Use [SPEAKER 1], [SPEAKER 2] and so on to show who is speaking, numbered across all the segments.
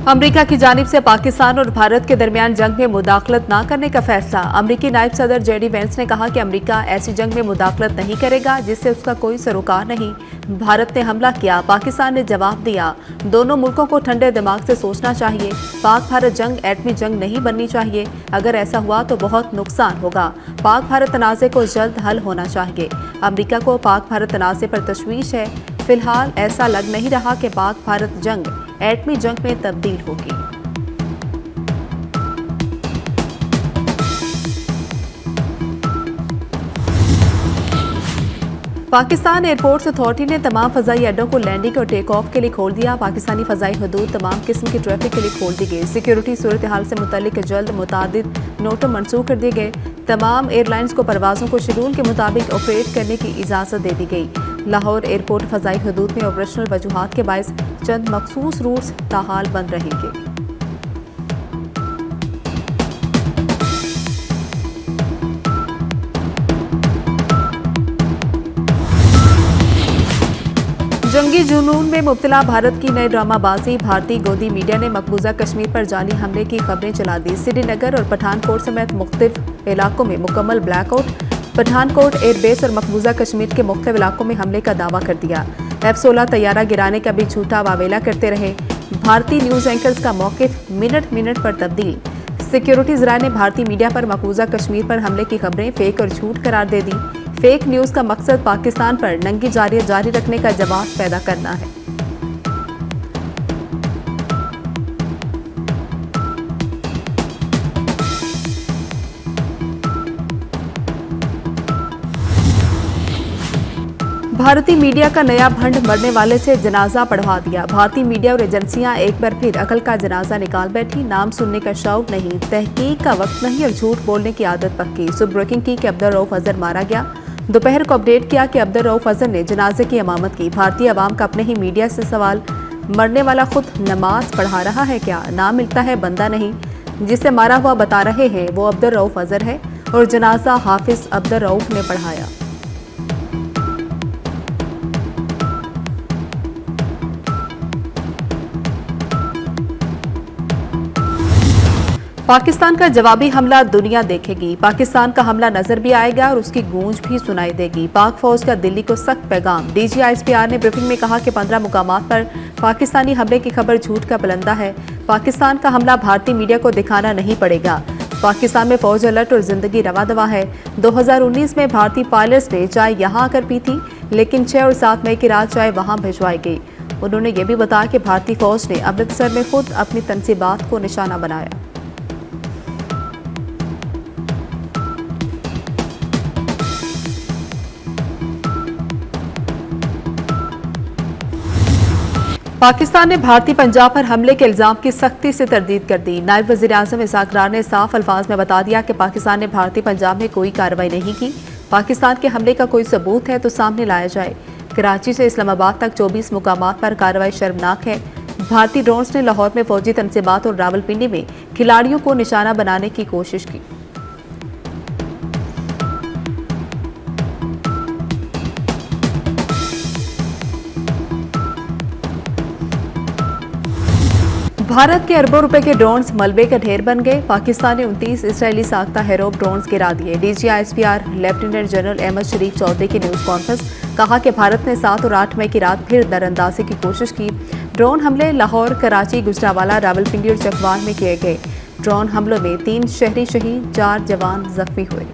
[SPEAKER 1] America की जानिब से पाकिस्तान और भारत के दरमियान जंग में मुदाखलत न करने का फैसला। अमेरिकी नायब सदर जेडी वेंस ने कहा कि अमेरिका ऐसी जंग में मुदाखलत नहीं करेगा जिससे उसका कोई सरोकार नहीं। भारत ने हमला किया, पाकिस्तान ने जवाब दिया। दोनों मुल्कों को ठंडे दिमाग से सोचना चाहिए। पाक भारत जंग एटमी जंग नहीं बननी चाहिए। अगर ऐसा हुआ तो बहुत नुकसान होगा। पाक भारत तनाज़े को जल्द हल होना चाहिए। अमेरिका को पाक भारत तनाज़े पर तशवीश है। फिलहाल ऐसा लग नहीं रहा कि पाक भारत जंग एटमी जंग में तब्दील होगी। पाकिस्तान एयरपोर्ट्स अथॉरिटी ने तमाम फजाई अड्डों को लैंडिंग और टेक ऑफ के लिए खोल दिया। पाकिस्तानी फजाई हदूद तमाम किस्म की ट्रैफिक के लिए खोल दी गई। सिक्योरिटी सूरत हाल से मुतल्लिक जल्द मुतादिद नोटों मनसूख कर दिए गए। तमाम एयरलाइंस को परवाज़ों को शेड्यूल के मुताबिक ऑपरेट करने की इजाज़त दे दी गई। लाहौर एयरपोर्ट फजाई हदूद में ऑपरेशनल वजूहात के बायस चंद मखसूस रूट्स ताहाल बंद रहेंगे। जंगी जुनून में मुब्तला भारत की नई ड्रामाबाजी। भारतीय गोदी मीडिया ने मकबूजा कश्मीर पर जाली हमले की खबरें चला दी। श्रीनगर और पठानकोट समेत मुख्तलिफ इलाकों में मुकम्मल ब्लैकआउट। पठानकोट एयरबेस और मकबूजा कश्मीर के मुख्तलिफ इलाकों में हमले का दावा कर दिया। F-16 तैयारा गिराने का भी झूठा वावेला करते रहे। भारतीय न्यूज एंकर्स का मौकिफ मिनट मिनट पर तब्दील। सिक्योरिटी ज़राए ने भारतीय मीडिया पर मकबूजा कश्मीर पर हमले की खबरें फेक और झूठ करार दे दी। फेक न्यूज़ का मकसद पाकिस्तान पर नंगी जारी रखने का जवाब पैदा करना है। भारतीय मीडिया का नया भंड मरने वाले से जनाजा पढ़वा दिया। भारतीय मीडिया और एजेंसियां एक बार फिर अकल का जनाजा निकाल बैठी। नाम सुनने का शौक नहीं, तहकीक का वक्त नहीं और झूठ बोलने की आदत पक्की। सुबह ब्रेकिंग की कि अब्दुल रऊफ अजहर मारा गया। दोपहर को अपडेट किया कि अब्दुल रऊफ अजहर ने जनाजे की इमामत की। भारतीय अवाम का अपने ही मीडिया से सवाल, मरने वाला खुद नमाज पढ़ा रहा है क्या? नाम मिलता है बंदा नहीं। जिसे मारा हुआ बता रहे हैं वो अब्दुल रऊफ अजहर है और जनाजा हाफिज अब्दुल रऊफ ने पढ़ाया। पाकिस्तान का जवाबी हमला दुनिया देखेगी। पाकिस्तान का हमला नजर भी आएगा और उसकी गूंज भी सुनाई देगी। पाक फौज का दिल्ली को सख्त पैगाम। DGISPR ने ब्रीफिंग में कहा कि 15 मुकामात पर पाकिस्तानी हमले की खबर झूठ का बुलंदा है। पाकिस्तान का हमला भारतीय मीडिया को दिखाना नहीं पड़ेगा। पाकिस्तान में फौज अलर्ट और जिंदगी रवा दवा है। 2019 में भारतीय पायलट्स ने चाय यहाँ आकर पी थी, लेकिन 6 और 7 मई की रात चाय वहाँ भिजवाई गई। उन्होंने ये भी बताया कि भारतीय फौज ने अमृतसर में खुद अपनी तनसीबात को निशाना बनाया। पाकिस्तान ने भारतीय पंजाब पर हमले के इल्जाम की सख्ती से तरदीद कर दी। नायब वज़ीर आज़म इसाक डार ने साफ अल्फाज में बता दिया कि पाकिस्तान ने भारतीय पंजाब में कोई कार्रवाई नहीं की। पाकिस्तान के हमले का कोई सबूत है तो सामने लाया जाए। कराची से इस्लामाबाद तक 24 मुकामात पर कार्रवाई शर्मनाक है। भारतीय ड्रोन्स ने लाहौर में फौजी तनसीबात और रावलपिंडी में खिलाड़ियों को निशाना बनाने की कोशिश की। भारत के अरबों रुपए के ड्रोन्स मलबे का ढेर बन गए। पाकिस्तान ने 29 इसराइली साख्ता हेरोब ड्रोन्स गिरा दिए। DGISPR लेफ्टिनेंट जनरल अहमद शरीफ चौधरी की न्यूज़ कॉन्फ्रेंस। कहा कि भारत ने 7 और 8 मई की रात फिर दरअंदाजी की कोशिश की। ड्रोन हमले लाहौर, कराची, गुजरांवाला, रावलपिंडी और चकवाल में किए गए। ड्रोन हमलों में 3 शहरी शहीद, 4 जवान जख्मी हुए।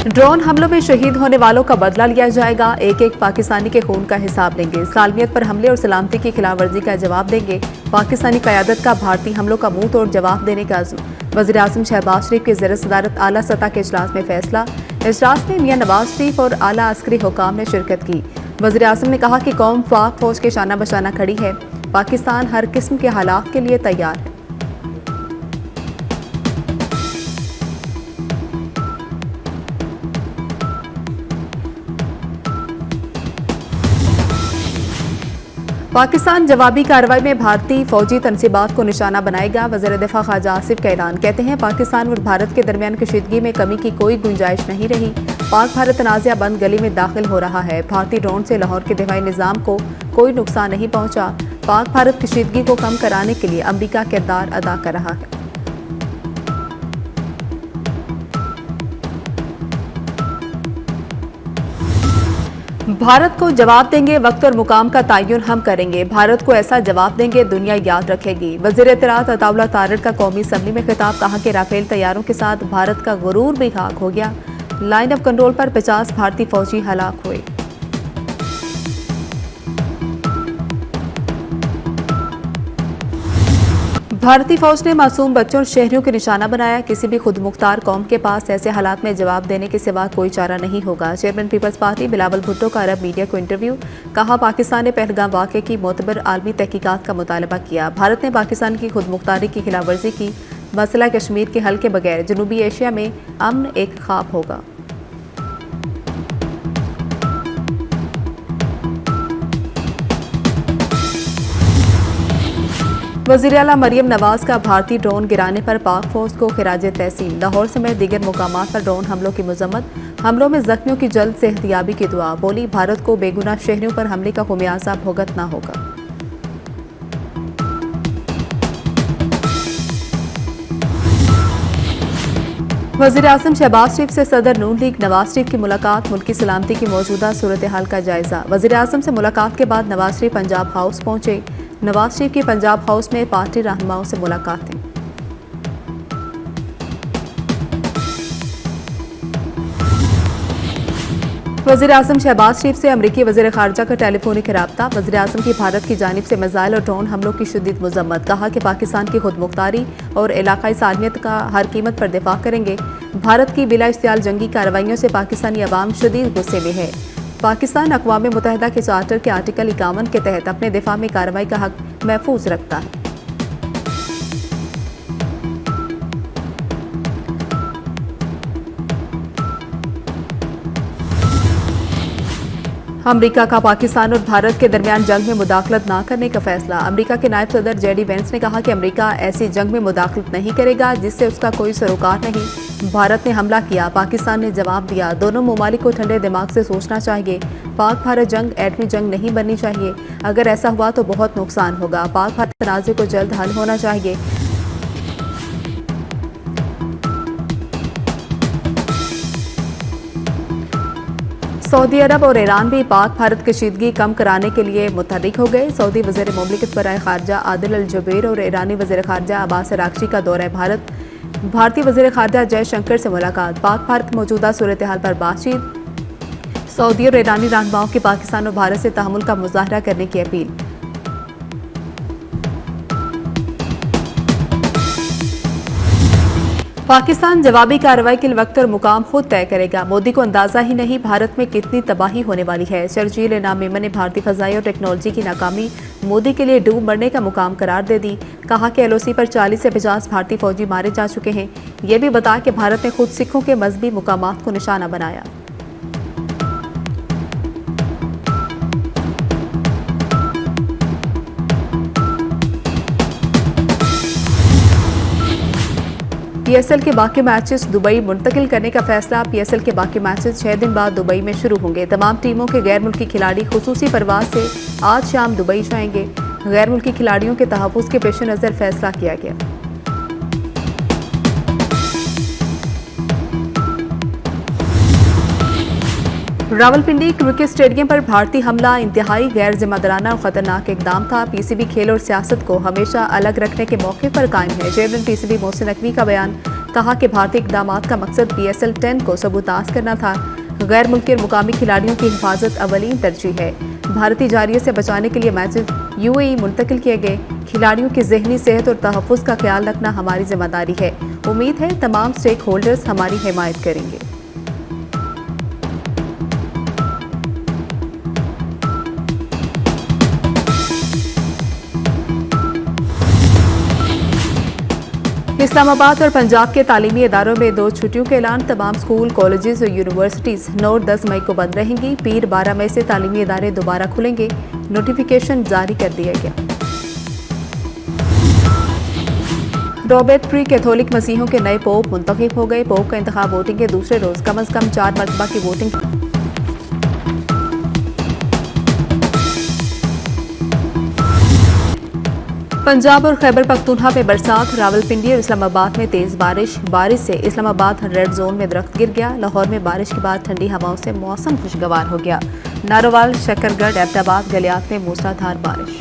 [SPEAKER 1] ड्रोन हमलों में शहीद होने वालों का बदला लिया जाएगा। एक एक पाकिस्तानी के खून का हिसाब लेंगे। सालमियत पर हमले और सलामती की खिलाफवर्जी का जवाब देंगे। पाकिस्तानी क़यादत का भारतीय हमलों का मुंह तोड़ जवाब देने का अज़्म। वज़ीर आज़म शहबाज शरीफ के ज़ेर सदारत आला सतह के इजलास में फैसला। इजलास में मियां नवाज शरीफ और आला अस्करी हुकाम ने शिरकत की। वज़ीर आज़म ने कहा कि कौम पाक फौज के शाना बशाना खड़ी है। पाकिस्तान हर किस्म के हालात के लिए तैयार है। पाकिस्तान जवाबी कार्रवाई में भारतीय फौजी तनसीबात को निशाना बनाएगा। वज़ीर दिफा ख्वाजा आसिफ का ऐलान। कहते हैं पाकिस्तान और भारत के दरमियान कशीदगी में कमी की कोई गुंजाइश नहीं रही। पाक भारत तनाज़ा बंद गली में दाखिल हो रहा है। भारतीय ड्रोन से लाहौर के दिफाई निज़ाम को कोई नुकसान नहीं पहुंचा। पाक भारत कशीदगी को कम कराने के लिए अमरीका किरदार अदा कर रहा है। भारत को जवाब देंगे, वक्त और मुकाम का तयन हम करेंगे। भारत को ऐसा जवाब देंगे दुनिया याद रखेगी। वज़ीर इत्तलात अताउल्लाह तारड़ का कौमी असम्बली में खिताब। कहा कि राफेल तैयारों के साथ भारत का गुरूर भी खाक हो गया। लाइन ऑफ कंट्रोल पर 50 भारतीय फौजी हलाक हुए। भारतीय फौज ने मासूम बच्चों और शहरियों के निशाना बनाया। किसी भी खुदमुख्तार कौम के पास ऐसे हालात में जवाब देने के सिवा कोई चारा नहीं होगा। Chairman Peoples Party Bilawal Bhutto का अरब मीडिया को इंटरव्यू। कहा, पाकिस्तान ने पहलगाम वाक़े की मोतबर आलमी तहकीकात का मुतालबा किया। भारत ने पाकिस्तान की खुदमुख्तारी की खिलाफवर्जी की। मसला कश्मीर के हल के बगैर जनूबी एशिया में अमन एक ख्वाब होगा। वज़ीर आला मरियम नवाज का भारतीय ड्रोन गिराने पर पाक फौज को खिराज तहसीन। लाहौर समेत दीगर मुकामात पर ड्रोन हमलों की मजम्मत। हमलों में जख्मियों की जल्द सेहतियाबी की दुआ। बोली, भारत को बेगुनाह शहरियों पर हमले का खुमियाजा भुगतना होगा। वज़ीर आज़म शहबाज शरीफ से सदर नून लीग नवाज शरीफ की मुलाकात। मुल्की सलामती की मौजूदा सूरत हाल का जायजा। वज़ीर आज़म से मुलाकात के बाद नवाज शरीफ पंजाब हाउस पहुंचे। नवाज शरीफ की पंजाब हाउस में पार्टी रहनुमाओं से मुलाकातें। वज़ीर आज़म शहबाज शरीफ से अमरीकी वज़ीर ख़ारजा का टेलीफोनिक राब्ता। वज़ीर आज़म की भारत की जानिब से मिसाइल और ड्रोन हमलों की शदीद मज़म्मत। कहा कि पाकिस्तान की खुदमुख्तारी और इलाक़ाई सालमियत का हर कीमत पर दिफा करेंगे। भारत की बिला इश्तियाल जंगी कार्रवाइयों से पाकिस्तानी अवाम शदीद गुस्से में है। पाकिस्तान अक़वाम मुत्तहिदा के चार्टर के आर्टिकल 51 के तहत अपने दिफा में कार्रवाई का हक महफूज रखता है। अमरीका का पाकिस्तान और भारत के दरमियान जंग में मुदाखलत न करने का फैसला। अमरीका के नायब सदर जेडी वेंस ने कहा कि अमरीका ऐसी जंग में मुदाखलत नहीं करेगा जिससे उसका कोई सरोकार नहीं। भारत ने हमला किया, पाकिस्तान ने जवाब दिया। दोनों ममालिक को ठंडे दिमाग से सोचना चाहिए। पाक भारत जंग एटमी जंग नहीं बननी चाहिए। अगर ऐसा हुआ तो बहुत नुकसान होगा। पाक भारत तनाज़े को जल्द हल होना चाहिए। सऊदी अरब और ईरान भी पाक भारत कशीदगी कम कराने के लिए मुतहर्रिक हो गए। सऊदी वज़ीर मुमलिकत बराए खारजा आदिल अल जुबैर और ईरानी वज़ीर खारजा अब्बास अराग़ची का दौरा भारत। भारतीय वज़ीर खारजा जयशंकर से मुलाकात। पाक भारत मौजूदा सूरत हाल पर बातचीत। सऊदी और ईरानी रहनुमाओं की पाकिस्तान और भारत से तहम्मुल का मुज़ाहरा करने की अपील। पाकिस्तान जवाबी कार्रवाई के लिए वक्त और मुकाम खुद तय करेगा। मोदी को अंदाजा ही नहीं भारत में कितनी तबाही होने वाली है। शर्जील इनाम मेमन ने भारतीय फ़ज़ाई और टेक्नोलॉजी की नाकामी मोदी के लिए डूब मरने का मुकाम करार दे दी। कहा कि LOC पर 40 से 50 भारतीय फौजी मारे जा चुके हैं। ये भी बताया कि भारत ने खुद सिखों के मजहबी मुकामात को निशाना बनाया। PSL के बाकी मैचेस दुबई मुंतकिल करने का फैसला। PSL के बाकी मैचेस 6 दिन बाद दुबई में शुरू होंगे। तमाम टीमों के गैर मुल्की खिलाड़ी खुसूसी परवाज से आज शाम दुबई जाएंगे। गैर मुल्की खिलाड़ियों के तहफ़्फ़ुज़ के पेश नज़र फैसला किया गया। रावलपिंडी क्रिकेट स्टेडियम पर भारतीय हमला इंतहाई गैर जिम्मेदाराना और खतरनाक इकदाम था। PCB खेल और सियासत को हमेशा अलग रखने के मौके पर कायम है। चेयरमैन PCB मोहसिन नकवी का बयान। कहा कि भारतीय इकदामात का मकसद PSL 10 को सबूताज करना था। गैर मुल्की और मुकामी खिलाड़ियों की हिफाजत अवलीन तरजीह है। भारतीय जारिये से बचाने के लिए मैचेस UAE मुंतकिल किए गए। खिलाड़ियों की ज़हनी सेहत और तहफ़्फ़ुज़ का ख्याल रखना हमारी जिम्मेदारी है। उम्मीद है तमाम स्टेक होल्डर्स हमारी हिमायत करेंगे। इस्लामाबाद और पंजाब के तालीमी इदारों में 2 छुट्टियों के ऐलान। तमाम स्कूल, कॉलेजेस और यूनिवर्सिटीज़ 9 और 10 मई को बंद रहेंगी। पीर 12 मई से तालीमी इदारे दोबारा खुलेंगे। नोटिफिकेशन जारी कर दिया गया। रॉबर्ट प्री कैथोलिक मसीहों के नए पोप मुंतखब हो गए। पोप का इंतखाब वोटिंग के दूसरे रोज कम अज कम 4 मरतबा की वोटिंग। पंजाब और खैबर पख्तूनख्वा में बरसात। रावलपिंडी और इस्लामाबाद में तेज बारिश से इस्लामाबाद रेड जोन में दरख्त गिर गया। लाहौर में बारिश के बाद ठंडी हवाओं से मौसम खुशगवार हो गया। नारोवाल, शकरगढ़, एबटाबाद, गलियात में मूसलाधार बारिश।